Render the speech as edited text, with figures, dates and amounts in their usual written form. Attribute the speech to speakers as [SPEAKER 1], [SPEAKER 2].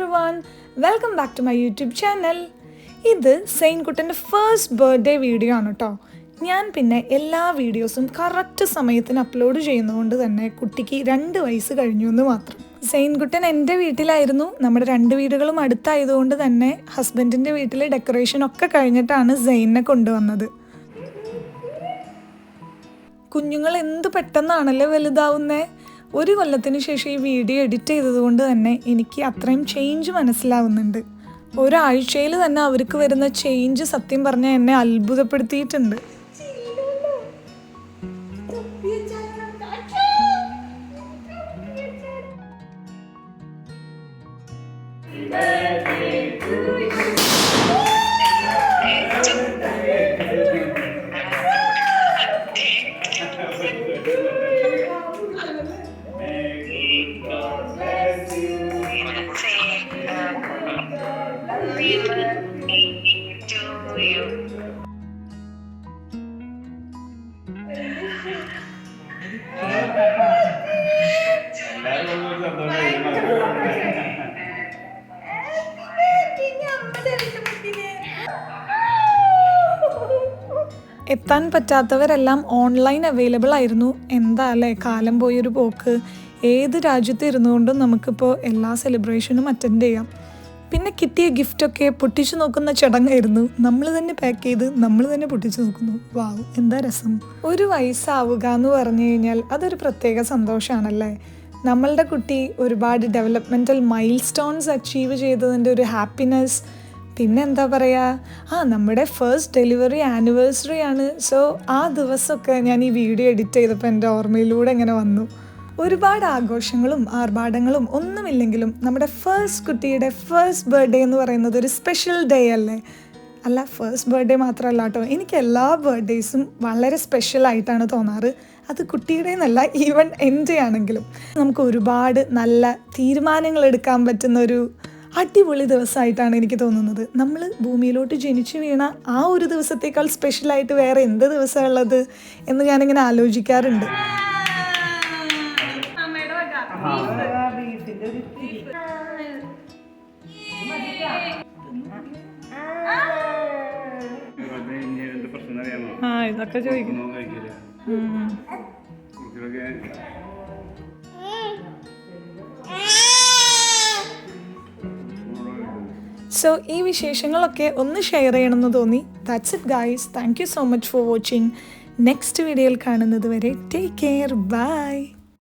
[SPEAKER 1] everyone, welcome back to my YouTube channel. ഇത് സെയിൻകുട്ടൻ്റെ first birthday video ആണ് കേട്ടോ. ഞാൻ പിന്നെ എല്ലാ വീഡിയോസും കറക്റ്റ് സമയത്തിന് അപ്ലോഡ് ചെയ്യുന്നതുകൊണ്ട് തന്നെ കുട്ടിക്ക് 2 വയസ്സ് കഴിഞ്ഞു എന്ന് മാത്രം. സെയിൻകുട്ടൻ എൻ്റെ വീട്ടിലായിരുന്നു. നമ്മുടെ 2 വീടുകളും അടുത്തായതുകൊണ്ട് തന്നെ ഹസ്ബൻഡിൻ്റെ വീട്ടിൽ ഡെക്കറേഷൻ ഒക്കെ കഴിഞ്ഞിട്ടാണ് സെയിനെ കൊണ്ടുവന്നത്. കുഞ്ഞുങ്ങൾ എന്ത് പെട്ടെന്നാണല്ലേ വലുതാവുന്നേ. 1 കൊല്ലത്തിന് ശേഷം ഈ വീഡിയോ എഡിറ്റ് ചെയ്തതുകൊണ്ട് തന്നെ എനിക്ക് അത്രയും ചേഞ്ച് മനസ്സിലാവുന്നുണ്ട്. ഒരാഴ്ചയിൽ തന്നെ അവർക്ക് വരുന്ന ചേഞ്ച് സത്യം പറഞ്ഞാൽ എന്നെ അത്ഭുതപ്പെടുത്തിയിട്ടുണ്ട്. എത്താൻ പറ്റാത്തവരെല്ലാം ഓൺലൈൻ അവൈലബിൾ ആയിരുന്നു. എന്താ അല്ലേ കാലം പോയൊരു പോക്ക്. ഏത് രാജ്യത്ത് ഇരുന്നുകൊണ്ടും നമുക്കിപ്പോൾ എല്ലാ സെലിബ്രേഷനും അറ്റൻഡ് ചെയ്യാം. പിന്നെ കിട്ടിയ ഗിഫ്റ്റൊക്കെ പൊട്ടിച്ചു നോക്കുന്ന ചടങ്ങായിരുന്നു. നമ്മൾ തന്നെ പാക്ക് ചെയ്ത് നമ്മൾ തന്നെ പൊട്ടിച്ചു നോക്കുന്നു. വാവ്, എന്താ രസം. 1 വയസ്സാവുക എന്ന് പറഞ്ഞു കഴിഞ്ഞാൽ അതൊരു പ്രത്യേക സന്തോഷമാണല്ലേ. നമ്മളുടെ കുട്ടി ഒരുപാട് ഡെവലപ്മെൻറ്റൽ മൈൽ സ്റ്റോൺസ് അച്ചീവ് ചെയ്തതിൻ്റെ ഒരു ഹാപ്പിനെസ്. പിന്നെ എന്താ പറയുക, നമ്മുടെ ഫസ്റ്റ് ഡെലിവറി ആനിവേഴ്സറി ആണ്. സോ ആ ദിവസമൊക്കെ ഞാൻ ഈ വീഡിയോ എഡിറ്റ് ചെയ്തപ്പോൾ എൻ്റെ ഓർമ്മയിലൂടെ ഇങ്ങനെ വന്നു. ഒരുപാട് ആഘോഷങ്ങളും ആർഭാടങ്ങളും ഒന്നുമില്ലെങ്കിലും നമ്മുടെ ഫസ്റ്റ് കുട്ടിയുടെ ഫസ്റ്റ് ബർത്ത്ഡേ എന്ന് പറയുന്നത് ഒരു സ്പെഷ്യൽ ഡേ അല്ലേ. അല്ല, ഫസ്റ്റ് ബർത്ത്ഡേ മാത്രമല്ല കേട്ടോ, എനിക്ക് എല്ലാ ബർത്ത്ഡേയ്സും വളരെ സ്പെഷ്യലായിട്ടാണ് തോന്നാറ്. അത് കുട്ടിയുടെ എന്നല്ല, ഈവൻ എൻ്റെ ആണെങ്കിലും. നമുക്ക് ഒരുപാട് നല്ല തീരുമാനങ്ങൾ എടുക്കാൻ പറ്റുന്ന ഒരു അടിപൊളി ദിവസമായിട്ടാണ് എനിക്ക് തോന്നുന്നത്. നമ്മൾ ഭൂമിയിലോട്ട് ജനിച്ചു വീണ ആ ഒരു ദിവസത്തേക്കാൾ സ്പെഷ്യലായിട്ട് വേറെ എന്ത് ദിവസമുള്ളത് എന്ന് ഞാനിങ്ങനെ ആലോചിക്കാറുണ്ട്. ഇതൊക്കെ ചോദിക്കുന്നു. സോ ഈ വിശേഷങ്ങളൊക്കെ ഒന്ന് ഷെയർ ചെയ്യണമെന്ന് തോന്നി. That's it guys. Thank you so much for watching. Next വീഡിയോയിൽ കാണുന്നത് വരെ ടേക്ക് കെയർ. ബൈ.